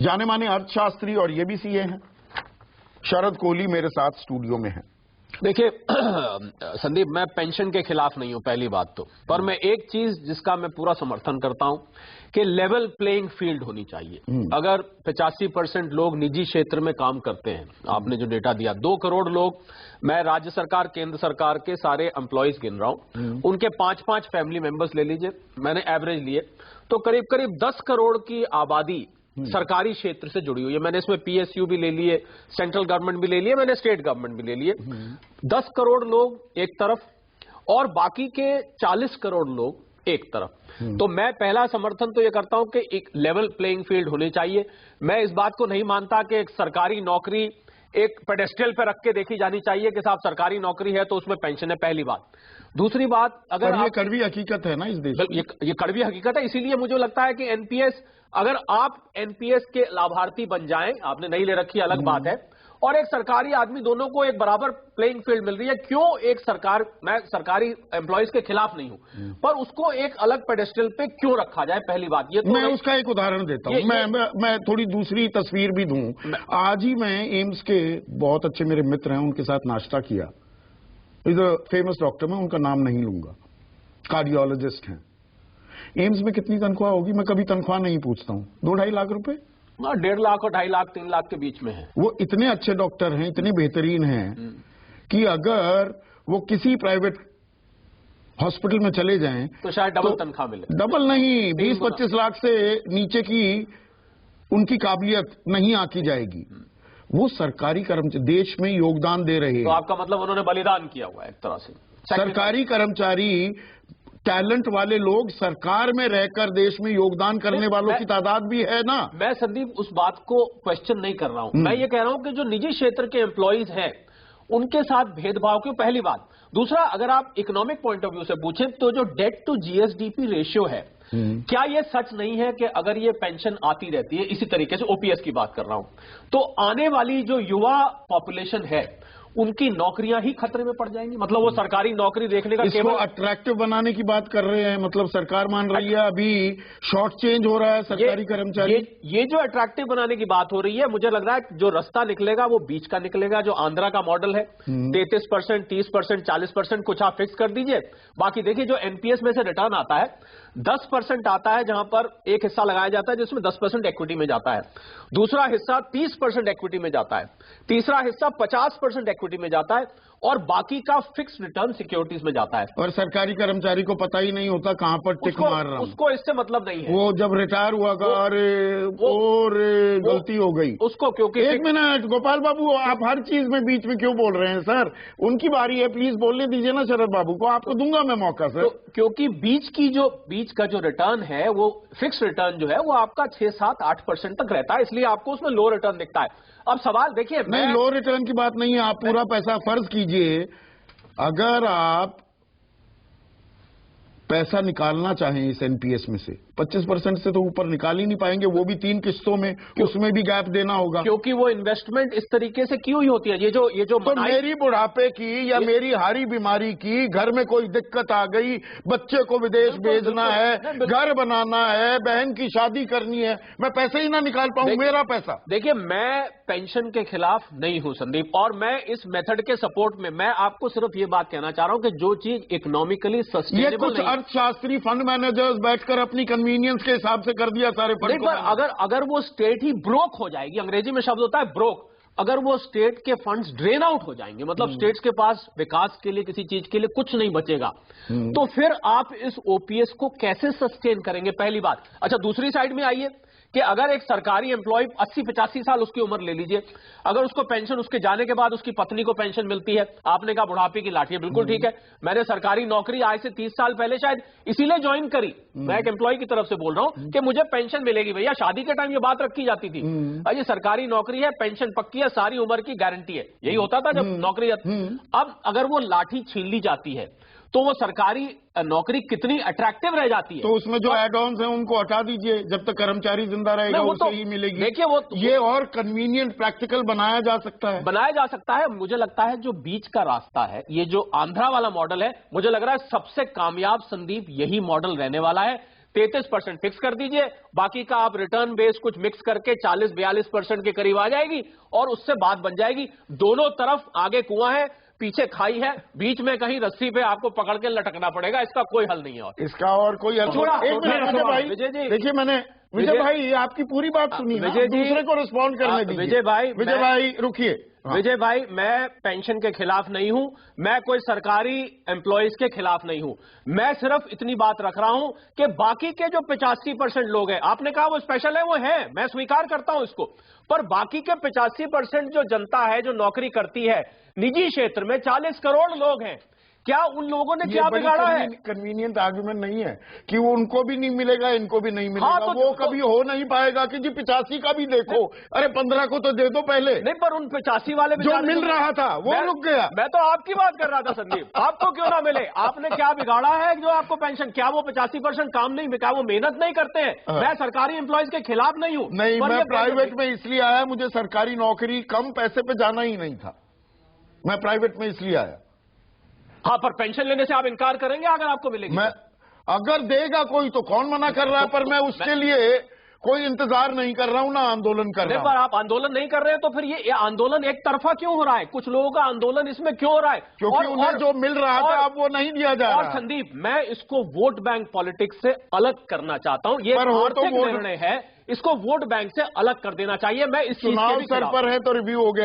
जाने माने अर्थशास्त्री और ये भी सीए हैं। शरद कोहली मेरे साथ स्टूडियो में हैं। देखिए संदीप, मैं पेंशन के खिलाफ नहीं हूं पहली बात तो, पर मैं एक चीज जिसका मैं पूरा समर्थन करता हूं कि लेवल प्लेइंग फील्ड होनी चाहिए। अगर 85% लोग निजी क्षेत्र में काम करते हैं, आपने जो डेटा दिया 2 करोड़ लोग, मैं राज्य सरकार केंद्र सरकार के सारे एम्प्लॉयज गिन रहा हूं, उनके 5-5 फैमिली मेंबर्स ले लीजिए, मैंने एवरेज लिए तो करीब करीब 10 करोड़ की आबादी सरकारी क्षेत्र से जुड़ी हुई है। मैंने इसमें पीएसयू भी ले लिए, सेंट्रल गवर्नमेंट भी ले लिए, मैंने स्टेट गवर्नमेंट भी ले लिए। 10 करोड़ लोग एक तरफ और बाकी के 40 करोड़ लोग एक तरफ। तो मैं पहला समर्थन तो ये करता हूं कि एक लेवल प्लेइंग फील्ड होनी चाहिए। मैं इस बात को नहीं मानता कि एक सरकारी नौकरी एक पेडेस्टल पे रख के देखी जानी चाहिए कि साहब सरकारी नौकरी है तो उसमें पेंशन है, पहली बात। दूसरी बात, अगर ये कड़वी हकीकत है ना इस देश में, ये कड़वी हकीकत है। इसीलिए मुझे लगता है कि एनपीएस, अगर आप एनपीएस के लाभार्थी बन जाएं, आपने नहीं ले रखी अलग बात है, और एक सरकारी आदमी, दोनों को एक बराबर प्लेइंग फील्ड मिल रही है। क्यों एक सरकार, मैं सरकारी एम्प्लॉयज के खिलाफ नहीं हूं, पर उसको एक अलग पेडेस्टल पे क्यों रखा जाए, पहली बात। ये तो मैं उसका एक उदाहरण देता हूं, मैं थोड़ी दूसरी तस्वीर भी दूं। आज ही मैं एम्स के बहुत अच्छे मेरे मित्र हैं, उनके साथ नाश्ता किया। इज अ फेमस डॉक्टर, मैं उनका नाम नहीं लूंगा, कार्डियोलॉजिस्ट हैं। एम्स में कितनी तनख्वाह होगी, मैं कभी तनख्वाह नहीं पूछता हूं, 2-2.5 लाख रुपए, 1.5 लाख और 2.5 लाख 3 लाख के बीच में है। वो इतने अच्छे डॉक्टर हैं, इतने बेहतरीन हैं कि अगर वो किसी प्राइवेट हॉस्पिटल में चले जाएं तो शायद डबल तनख्वाह मिले। डबल नहीं, 20-25 लाख से नीचे की उनकी काबिलियत नहीं आकी जाएगी। वो सरकारी कर्मचारी देश में योगदान दे रहे हैं। तो आपका मतलब उन्होंने बलिदान किया हुआ है एक तरह से। सरकारी कर्मचारी, टैलेंट वाले लोग सरकार में रहकर देश में योगदान करने वालों की तादाद भी है ना। मैं संदीप उस बात को क्वेश्चन नहीं कर रहा हूं, मैं ये कह रहा हूं कि जो निजी क्षेत्र के एम्प्लॉयज हैं उनके साथ भेदभाव क्यों, पहली बात। दूसरा, अगर आप इकोनॉमिक पॉइंट ऑफ व्यू से पूछें तो जो डेट टू जीएसडीपी रेशियो है, क्या यह सच नहीं है कि अगर ये पेंशन आती रहती है, इसी तरीके से ओपीएस की बात कर रहा हूं, तो आने वाली जो युवा पॉपुलेशन है उनकी नौकरियां ही खतरे में पड़ जाएंगी। मतलब वो सरकारी नौकरी देखने का केवल अट्रैक्टिव बनाने की बात कर रहे हैं, मतलब सरकार मान रही है अभी शॉर्ट चेंज हो रहा है सरकारी कर्मचारी। ये जो अट्रैक्टिव बनाने की बात हो रही है, मुझे लग रहा है जो रास्ता निकलेगा वो बीच का निकलेगा, जो आंध्रा का मॉडल है 33%, 30%, 40%, कुछ आप फिक्स कर दीजिए। बाकी देखिए जो एनपीएस में से रिटर्न आता है 10% आता है, जहां पर एक हिस्सा लगाया जाता है जिसमें 10% इक्विटी में जाता है, दूसरा हिस्सा 30% इक्विटी में जाता है, तीसरा हिस्सा 50% इक्विटी में जाता है, और बाकी का फिक्स रिटर्न सिक्योरिटीज में जाता है। और सरकारी कर्मचारी को पता ही नहीं होता कहां पर टिक मार रहा है, उसको इससे मतलब नहीं है। वो जब रिटायर हुआ गलती हो गई उसको, क्योंकि एक मिनट गोपाल बाबू, आप हर चीज में बीच में क्यों बोल रहे हैं सर? उनकी बारी है, प्लीज बोलने दीजिए ना शरद बाबू को, आपको दूंगा मैं मौका सर। क्योंकि बीच का जो रिटर्न है, वो फिक्स रिटर्न जो है वो आपका 6-7-8% तक रहता है, इसलिए आपको उसमें लो रिटर्न दिखता है। अब सवाल देखिए, नहीं लो रिटर्न की बात नहीं है, आप पूरा पैसा फर्ज कीजिए, अगर आप पैसा निकालना चाहें इस एनपीएस में से 25% से तो ऊपर निकाल ही नहीं पाएंगे, वो भी 3 किस्तों में, उसमें भी गैप देना होगा। क्योंकि वो इन्वेस्टमेंट इस तरीके से क्यों ही होती है, ये जो तो मेरी बुढ़ापे की या मेरी हारी बीमारी की, घर में कोई दिक्कत आ गई, बच्चे को विदेश भेजना है, घर बनाना है, बहन की शादी करनी है, मैं पैसे ही ना निकाल पाऊं, मेरा पैसा। देखिए मैं पेंशन के खिलाफ नहीं हूं संदीप, और मैं इस मेथड के सपोर्ट में, मैं आपको सिर्फ ये बात कहना चाह रहा हूं कि जो चीज इकोनॉमिकली सस्टेनेबल नहीं, अर्थशास्त्री फंड मैनेजर्स बैठकर अपनी कन्वीनियंस के हिसाब से कर दिया सारे फंड को। अगर वो स्टेट ही ब्रोक हो जाएगी, अंग्रेजी में शब्द होता है ब्रोक, अगर वो स्टेट के फंड्स ड्रेन आउट हो जाएंगे, मतलब स्टेट्स के पास विकास के लिए, किसी चीज के लिए कुछ नहीं बचेगा, तो फिर आप इस ओपीएस को कैसे सस्टेन करेंगे, पहली बात। अच्छा, दूसरी साइड में आइए कि अगर एक सरकारी एम्प्लॉय 80-85 साल उसकी उम्र ले लीजिए, अगर उसको पेंशन, उसके जाने के बाद उसकी पत्नी को पेंशन मिलती है, आपने कहा बुढ़ापे की लाठी है, बिल्कुल ठीक है, मैंने सरकारी नौकरी आज से 30 साल पहले शायद इसीलिए ज्वाइन करी, मैं एक एम्प्लॉय की तरफ से बोल रहा हूं कि मुझे पेंशन मिलेगी। भैया शादी के टाइम ये बात रखी जाती थी, ये सरकारी नौकरी है, पेंशन पक्की है, सारी उम्र की गारंटी है, यही होता था जब नौकरी। अब अगर वो लाठी छीन ली जाती है तो वो सरकारी नौकरी कितनी अट्रैक्टिव रह जाती है। तो उसमें जो एड ऑन्स हैं उनको हटा दीजिए, जब तक कर्मचारी जिंदा रहेगा उसे ही मिलेगी। देखिए ये और कन्वीनियंट प्रैक्टिकल बनाया जा सकता है, मुझे लगता है जो बीच का रास्ता है, ये जो आंध्रा वाला मॉडल है, मुझे लग रहा है सबसे कामयाब संदीप यही मॉडल रहने वाला है, 33% फिक्स कर दीजिए, बाकी का आप रिटर्न बेस कुछ मिक्स करके 40-42% के करीब आ जाएगी और उससे बात बन जाएगी। दोनों तरफ आगे कुआं है, पीछे खाई है, बीच में कहीं रस्सी पे आपको पकड़ के लटकना पड़ेगा, इसका कोई हल नहीं है। और इसका और कोई हल नहीं। एक मिनट विजय भाई, विजय जी, देखिए मैंने विजय भाई आपकी पूरी बात सुनी, विजय जी दूसरे को रिस्पॉन्ड करने दीजिए। विजय भाई रुकिए। विजय भाई, मैं पेंशन के खिलाफ नहीं हूं, मैं कोई सरकारी एम्प्लॉइज के खिलाफ नहीं हूं, मैं सिर्फ इतनी बात रख रहा हूं कि बाकी के जो 85% लोग हैं, आपने कहा वो स्पेशल है, वो है, मैं स्वीकार करता हूं इसको, पर बाकी के 85% जो जनता है जो नौकरी करती है निजी क्षेत्र में, 40 करोड़ लोग हैं, क्या उन लोगों ने क्या बिगाड़ा है? कन्वीनियंट आर्गुमेंट नहीं है कि वो उनको भी नहीं मिलेगा, इनको भी नहीं मिलेगा। हाँ, तो वो कभी हो नहीं पाएगा कि जी 85 का भी देखो, अरे 15 को तो दे दो पहले। नहीं, पर उन 85 वाले जो मिल रहा था वो रुक गया। मैं तो आपकी बात कर रहा था संदीप, आपको क्यों ना मिले? आपने क्या बिगाड़ा है जो आपको पेंशन? क्या वो 85% काम नहीं, क्या वो मेहनत नहीं करते हैं? मैं सरकारी एम्प्लॉइज के खिलाफ नहीं हूं। नहीं, मैं प्राइवेट में इसलिए आया, मुझे सरकारी नौकरी कम पैसे पे जाना ही नहीं था, मैं प्राइवेट में इसलिए आया। हाँ, पर पेंशन लेने से आप इनकार करेंगे अगर आपको मिलेगी? मैं अगर देगा कोई तो कौन मना कर रहा है, पर मैं उसके लिए कोई इंतजार नहीं कर रहा हूं, ना आंदोलन कर रहा हूं। पर आप आंदोलन नहीं कर रहे हैं तो फिर ये आंदोलन एक तरफा क्यों हो रहा है? कुछ लोगों का आंदोलन इसमें क्यों हो रहा है? क्योंकि उन्हें जो मिल रहा था अब वो नहीं दिया जा रहा। और संदीप, मैं इसको वोट बैंक पॉलिटिक्स से अलग करना चाहता हूं। ये आर्थिक निर्णय है, इसको वोट बैंक से अलग कर देना चाहिए। मैं इस चीज के भी चुनाव सर पर है तो रिव्यू हो गया।